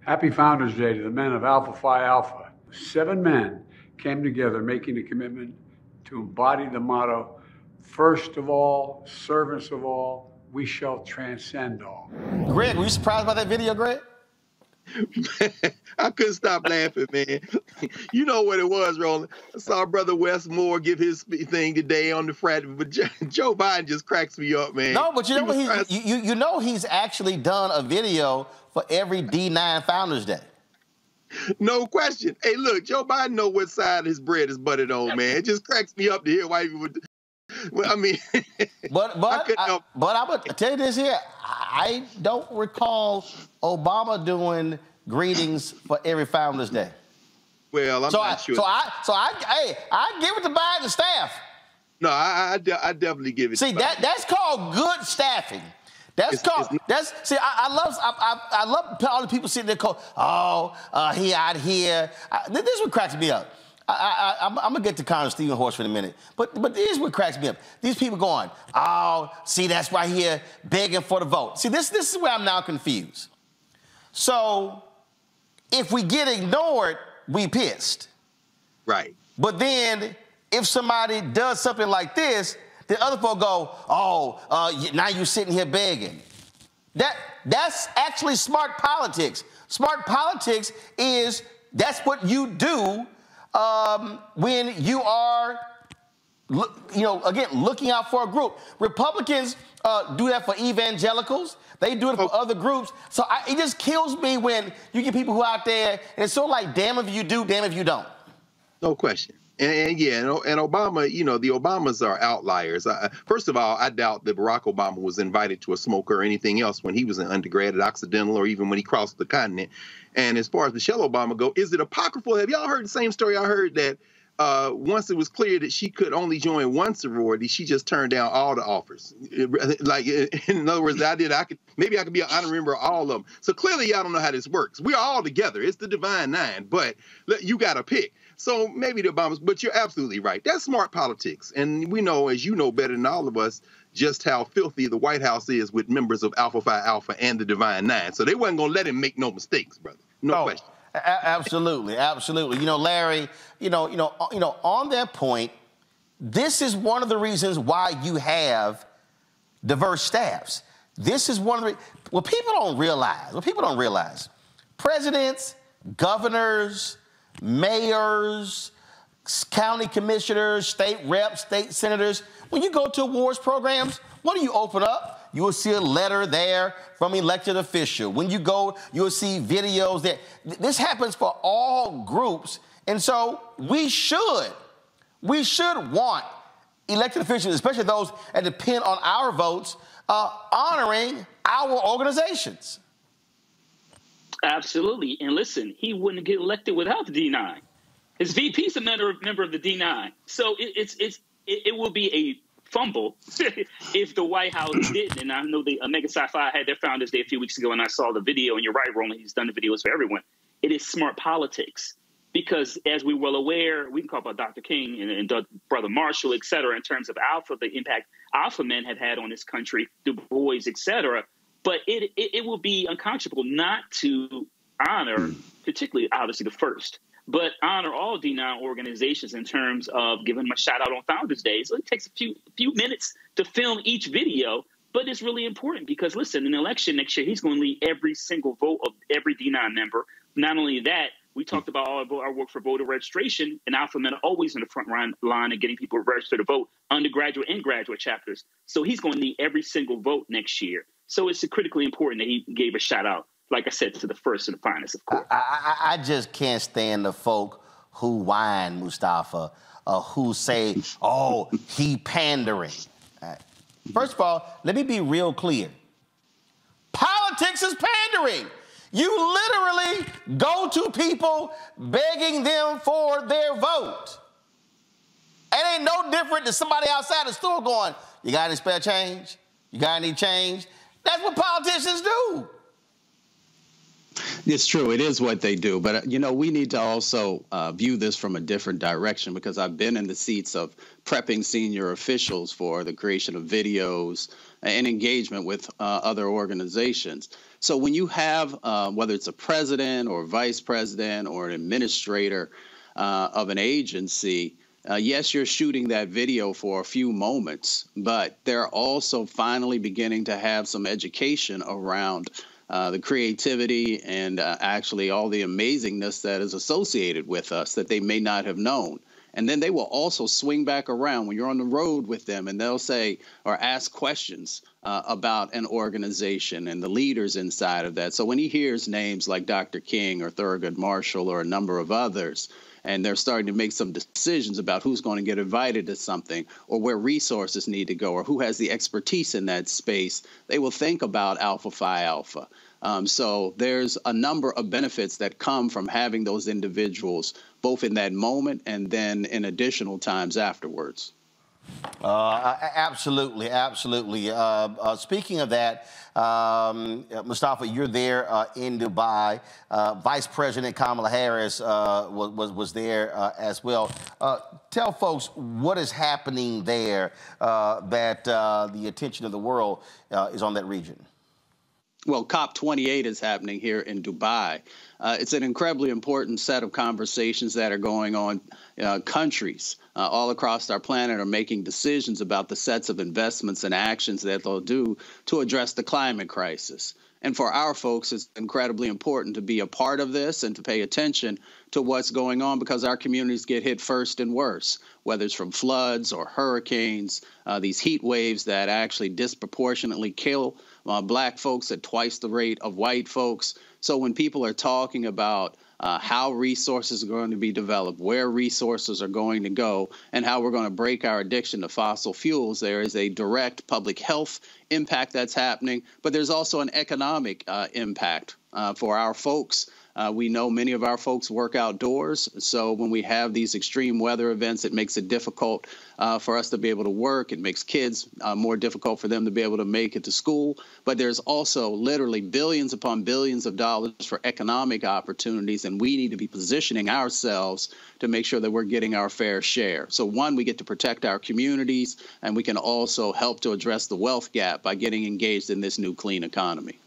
Happy Founders Day to the men of Alpha Phi Alpha. 7 men came together making a commitment to embody the motto, first of all, servants of all, we shall transcend all. Greg, were you surprised by that video, Greg? I couldn't stop laughing, man. You know what it was, Roland. I saw Brother Westmore give his thing today on the frat, but Joe Biden just cracks me up, man. No, but you know what? You know he's actually done a video for every D9 Founders Day. No question. Hey, look, Joe Biden know what side his bread is buttered on, man. It just cracks me up to hear why he would. Well, I mean, but I would tell you this here. I don't recall Obama doing greetings for every Founders Day. Well, I'm not sure. I give it to Biden staff. No, I definitely give it. See, to Biden. That's called good staffing. I love all the people sitting there going, he out here. This is what cracks me up. I'm going to get to Congress Stephen Horse for a minute. But this is what cracks me up. These people going, see, that's right here, begging for the vote. See, this is where I'm now confused. So if we get ignored, we pissed. Right. But then if somebody does something like this, the other folk go, now you're sitting here begging. That's actually smart politics. Smart politics is that's what you do when you are, again, looking out for a group. Republicans do that for evangelicals. They do it for other groups. So it just kills me when you get people who are out there, and it's sort of like, damn if you do, damn if you don't. No question. And Obama, the Obamas are outliers. First of all, I doubt that Barack Obama was invited to a smoke or anything else when he was an undergrad at Occidental or even when he crossed the continent. And as far as Michelle Obama go, is it apocryphal? Have y'all heard the same story I heard that once it was clear that she could only join one sorority, she just turned down all the offers. Like, in other words, maybe I could be an honorary member of all of them. So clearly y'all don't know how this works. We are all together. It's the Divine Nine, but you got to pick. So maybe the Obamas, but you're absolutely right. That's smart politics. And we know, as you know better than all of us, just how filthy the White House is with members of Alpha Phi Alpha and the Divine Nine. So they wasn't going to let him make no mistakes, brother. No question. Absolutely, absolutely. Larry, on that point, this is one of the reasons why you have diverse staffs. This is one of the what people don't realize. Presidents, governors, mayors, county commissioners, state reps, state senators, when you go to awards programs, what do you open up? You will see a letter there from elected official. When you go, you will see videos there. This happens for all groups. And so we should want elected officials, especially those that depend on our votes, honoring our organizations. Absolutely. And listen, he wouldn't get elected without the D9. His VP's a member of the D9. So it will be a fumble if the White House didn't. And I know the Mega Sci-Fi had their Founders Day a few weeks ago, and I saw the video, and you're right, Roland, he's done the videos for everyone. It is smart politics because, as we're well aware, we can talk about Dr. King and Brother Marshall, et cetera, in terms of Alpha, the impact Alpha men have had on this country, Du Bois, et cetera. But it will be unconscionable not to honor, particularly, obviously, the first, but honor all D9 organizations in terms of giving them a shout out on Founders Day. So it takes a few minutes to film each video, but it's really important because, listen, in the election next year, he's going to lead every single vote of every D9 member. Not only that, we talked about all our work for voter registration, and Alpha men are always in the front line of getting people registered to vote, undergraduate and graduate chapters. So he's going to need every single vote next year. So it's critically important that he gave a shout out, like I said, to the first and the finest, of course. I just can't stand the folk who whine, Mustafa, who say, he pandering. First of all, let me be real clear. Politics is pandering. You literally go to people begging them for their vote. It ain't no different than somebody outside the store going, you got any spare change? You got any change? That's what politicians do. It's true. It is what they do. But, we need to also view this from a different direction, because I've been in the seats of prepping senior officials for the creation of videos and engagement with other organizations. So when you have, whether it's a president or vice president or an administrator of an agency, yes, you're shooting that video for a few moments, but they're also finally beginning to have some education around the creativity and actually all the amazingness that is associated with us that they may not have known. And then they will also swing back around when you're on the road with them, and they'll say or ask questions about an organization and the leaders inside of that. So when he hears names like Dr. King or Thurgood Marshall or a number of others, and they're starting to make some decisions about who's going to get invited to something or where resources need to go or who has the expertise in that space, they will think about Alpha Phi Alpha. So there's a number of benefits that come from having those individuals both in that moment and then in additional times afterwards. Absolutely, absolutely. Speaking of that, Mustafa, you're there in Dubai. Vice President Kamala Harris was there as well. Tell folks what is happening there that the attention of the world is on that region. Well, COP28 is happening here in Dubai. It's an incredibly important set of conversations that are going on. Countries all across our planet are making decisions about the sets of investments and actions that they'll do to address the climate crisis. And for our folks, it's incredibly important to be a part of this and to pay attention to what's going on, because our communities get hit first and worse, whether it's from floods or hurricanes, these heat waves that actually disproportionately kill Black folks at twice the rate of white folks. So when people are talking about how resources are going to be developed, where resources are going to go, and how we're going to break our addiction to fossil fuels, there is a direct public health impact that's happening, but there's also an economic impact for our folks. We know many of our folks work outdoors, so when we have these extreme weather events, it makes it difficult for us to be able to work. It makes kids more difficult for them to be able to make it to school. But there's also literally billions upon billions of dollars for economic opportunities, and we need to be positioning ourselves to make sure that we're getting our fair share. So one, we get to protect our communities, and we can also help to address the wealth gap by getting engaged in this new clean economy.